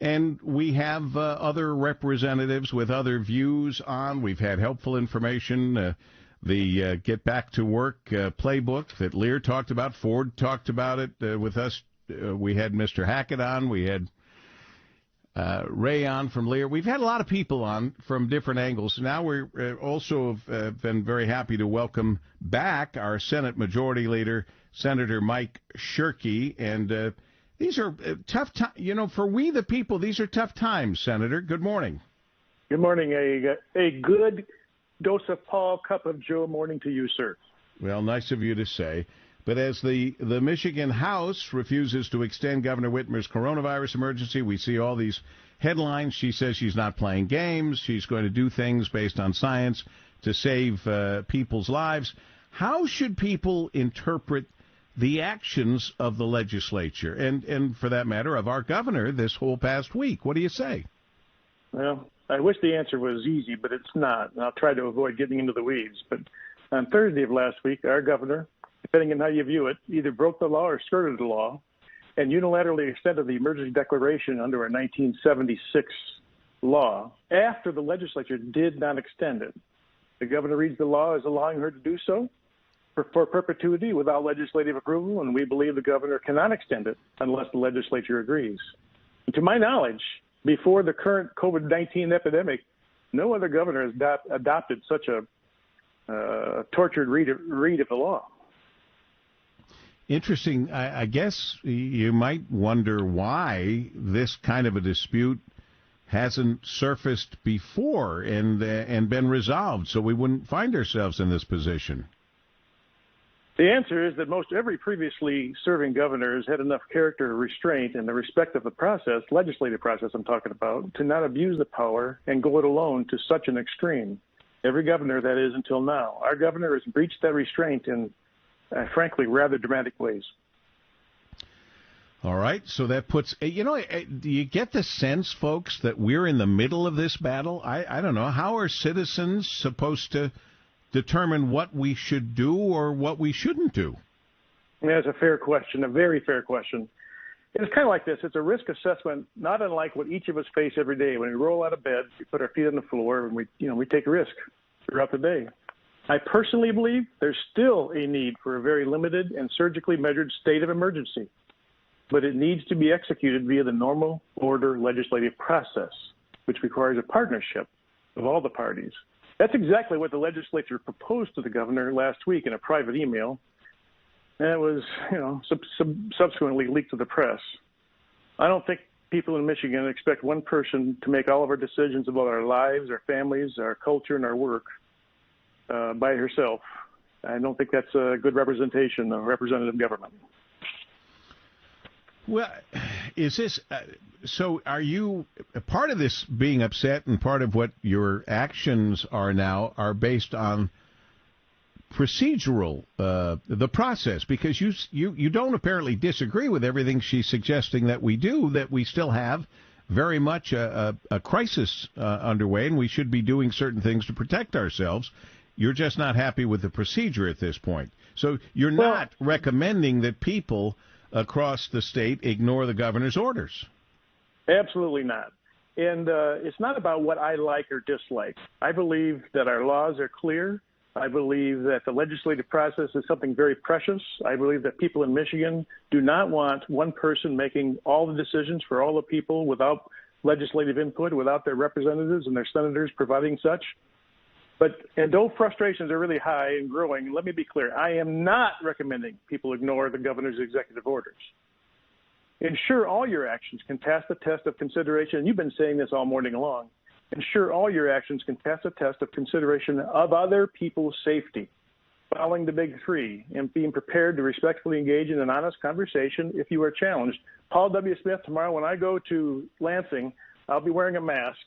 And we have other representatives with other views on. We've had helpful information. The Get Back to Work playbook that Lear talked about. Ford talked about it with us. We had Mr. Hackett on. We had Ray on from Lear. We've had a lot of people on from different angles. Now we're also been very happy to welcome back our Senate Majority Leader, Senator Mike Shirkey. And these are tough times. You know, for we the people, these are tough times, Senator. Good morning. Good morning. A good dose of Paul, cup of Joe morning to you, sir. Well, nice of you to say. But as the Michigan House refuses to extend Governor Whitmer's coronavirus emergency, we see all these headlines. She says she's not playing games. She's going to do things based on science to save people's lives. How should people interpret the actions of the legislature and, for that matter, of our governor this whole past week? What do you say? Well, I wish the answer was easy, but it's not. And I'll try to avoid getting into the weeds. But on Thursday of last week, our governor, depending on how you view it, either broke the law or skirted the law and unilaterally extended the emergency declaration under a 1976 law after the legislature did not extend it. The governor reads the law as allowing her to do so for perpetuity without legislative approval, and we believe the governor cannot extend it unless the legislature agrees. And to my knowledge, before the current COVID-19 epidemic, no other governor has adopted such a tortured read of the law. Interesting. I guess you might wonder why this kind of a dispute hasn't surfaced before and been resolved, so we wouldn't find ourselves in this position. The answer is that most every previously serving governor has had enough character restraint in the respect of the process, legislative process I'm talking about, to not abuse the power and go it alone to such an extreme. Every governor, that is, until now. Our governor has breached that restraint in frankly, rather dramatic ways. All right, so that puts, do you get the sense, folks, that we're in the middle of this battle? I don't know. How are citizens supposed to determine what we should do or what we shouldn't do? That's a fair question, a very fair question. It's kind of like this. It's a risk assessment, not unlike what each of us face every day. When we roll out of bed, we put our feet on the floor, and we take a risk throughout the day. I personally believe there's still a need for a very limited and surgically measured state of emergency, but it needs to be executed via the normal order legislative process, which requires a partnership of all the parties. That's exactly what the legislature proposed to the governor last week in a private email, and it was, subsequently leaked to the press. I don't think people in Michigan expect one person to make all of our decisions about our lives, our families, our culture, and our work by herself. I don't think that's a good representation of representative government. Well, is this so? Are you part of this being upset, and part of what your actions are now are based on procedural, the process? Because you don't apparently disagree with everything she's suggesting that we do. That we still have very much a crisis underway, and we should be doing certain things to protect ourselves. You're just not happy with the procedure at this point. So you're not recommending that people across the state ignore the governor's orders. Absolutely not. And it's not about what I like or dislike. I believe that our laws are clear. I believe that the legislative process is something very precious. I believe that people in Michigan do not want one person making all the decisions for all the people without legislative input, without their representatives and their senators providing such. And though frustrations are really high and growing, let me be clear, I am not recommending people ignore the governor's executive orders. Ensure all your actions can pass the test of consideration. You've been saying this all morning long. Ensure all your actions can pass the test of consideration of other people's safety, following the big three, and being prepared to respectfully engage in an honest conversation if you are challenged. Paul W. Smith, tomorrow when I go to Lansing, I'll be wearing a mask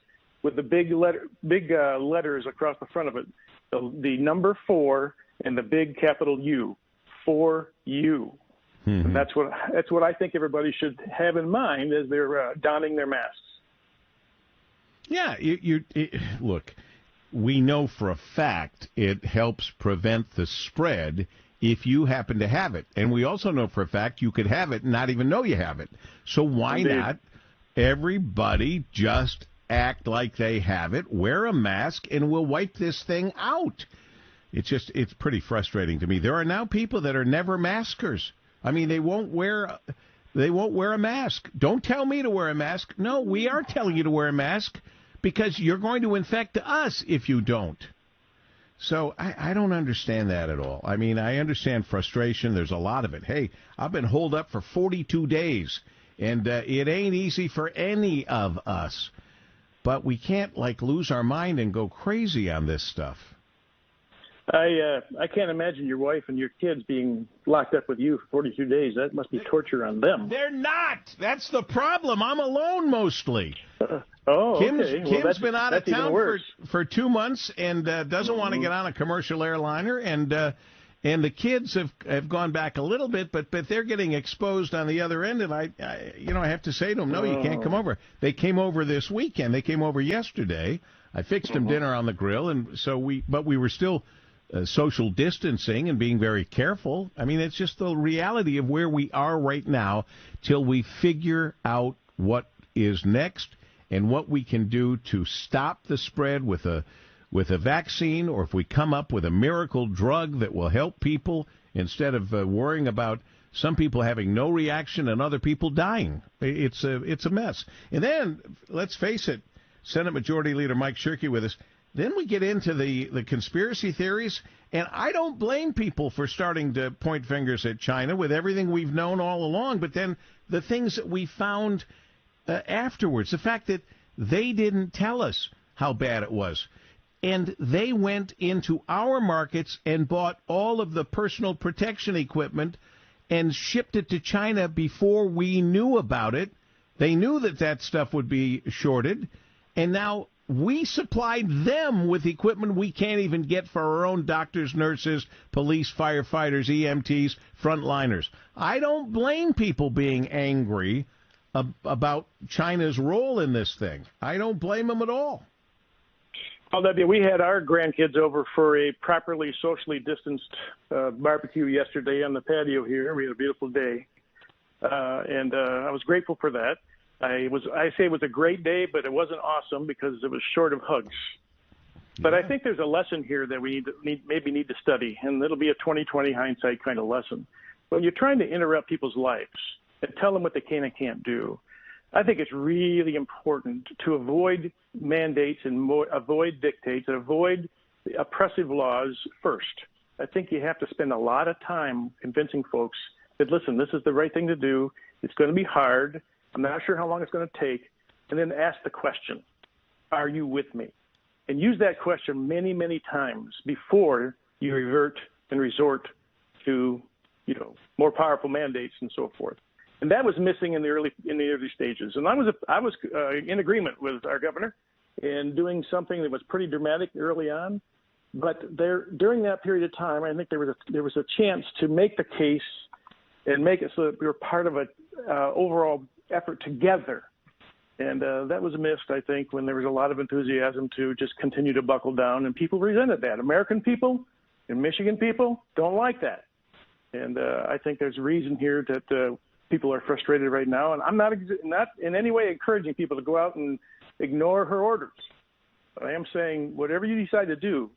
with the big letters across the front of it, the number 4 and the big capital U, for you. Mm-hmm. And that's what I think everybody should have in mind as they're donning their masks. Yeah, look, we know for a fact it helps prevent the spread if you happen to have it. And we also know for a fact you could have it and not even know you have it. So why not Everybody just act like they have it, wear a mask, and we'll wipe this thing out. It's pretty frustrating to me. There are now people that are never maskers. I mean, they won't wear a mask. Don't tell me to wear a mask. No, we are telling you to wear a mask because you're going to infect us if you don't. So I don't understand that at all. I mean, I understand frustration. There's a lot of it. Hey, I've been holed up for 42 days, and it ain't easy for any of us. But we can't, lose our mind and go crazy on this stuff. I can't imagine your wife and your kids being locked up with you for 42 days. That must be torture on them. They're not. That's the problem. I'm alone mostly. Okay. Kim's been out of town for 2 months and doesn't want to get on a commercial airliner. And the kids have gone back a little bit, but they're getting exposed on the other end. And I have to say to them, no, you can't come over. They came over this weekend. They came over yesterday. I fixed them dinner on the grill, and but we were still social distancing and being very careful. I mean, it's just the reality of where we are right now till we figure out what is next and what we can do to stop the spread with a vaccine, or if we come up with a miracle drug that will help people instead of worrying about some people having no reaction and other people dying. It's a mess. And then, let's face it, Senate Majority Leader Mike Shirkey with us. Then we get into the conspiracy theories, and I don't blame people for starting to point fingers at China with everything we've known all along, but then the things that we found afterwards, the fact that they didn't tell us how bad it was, and they went into our markets and bought all of the personal protection equipment and shipped it to China before we knew about it. They knew that stuff would be shorted, and now we supplied them with equipment we can't even get for our own doctors, nurses, police, firefighters, EMTs, frontliners. I don't blame people being angry about China's role in this thing. I don't blame them at all. Well, we had our grandkids over for a properly socially distanced barbecue yesterday on the patio here. We had a beautiful day, and I was grateful for that. I say it was a great day, but it wasn't awesome because it was short of hugs. But I think there's a lesson here that we maybe need to study, and it'll be a 20/20 hindsight kind of lesson. When you're trying to interrupt people's lives and tell them what they can and can't do, I think it's really important to avoid mandates and avoid dictates and avoid oppressive laws first. I think you have to spend a lot of time convincing folks that, listen, this is the right thing to do. It's going to be hard. I'm not sure how long it's going to take. And then ask the question, are you with me? And use that question many, many times before you revert and resort to, more powerful mandates and so forth. And that was missing in the early stages. And I was in agreement with our governor in doing something that was pretty dramatic early on. But during that period of time, I think there was a chance to make the case and make it so that we were part of an overall effort together. And that was missed, I think, when there was a lot of enthusiasm to just continue to buckle down, and people resented that. American people and Michigan people don't like that. And I think there's a reason here that people are frustrated right now. And I'm not in any way encouraging people to go out and ignore her orders. But I am saying whatever you decide to do,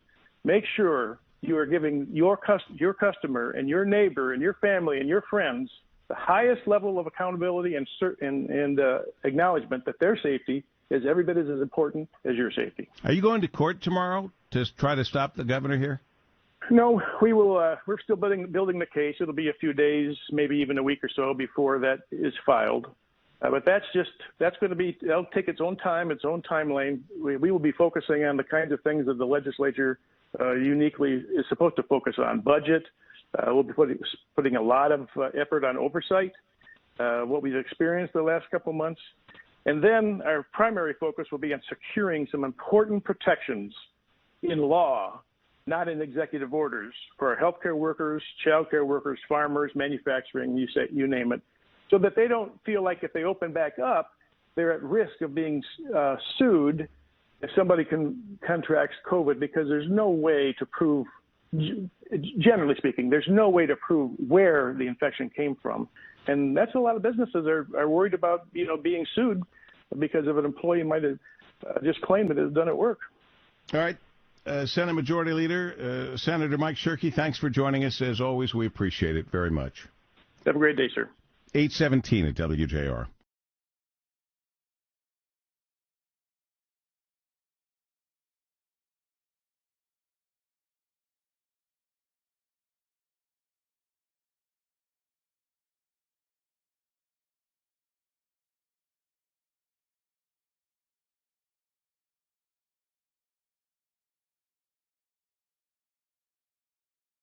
make sure you are giving your customer and your neighbor and your family and your friends the highest level of accountability and acknowledgement that their safety is every bit as important as your safety. Are you going to court tomorrow to try to stop the governor here? No, we will. We're still building the case. It'll be a few days, maybe even a week or so before that is filed. But that'll take its own time, its own time lane. We will be focusing on the kinds of things that the legislature uniquely is supposed to focus on. Budget. We'll be putting a lot of effort on oversight, what we've experienced the last couple of months. And then our primary focus will be on securing some important protections in law, not in executive orders, for our healthcare workers, child care workers, farmers, manufacturing, you name it, so that they don't feel like if they open back up, they're at risk of being sued if somebody contracts COVID, because there's no way to prove, generally speaking, there's no way to prove where the infection came from. And that's a lot of businesses are worried about, being sued because of an employee might have just claimed that it was done at work. All right. Senate Majority Leader, Senator Mike Shirkey, thanks for joining us. As always, we appreciate it very much. Have a great day, sir. 8:17 at WJR.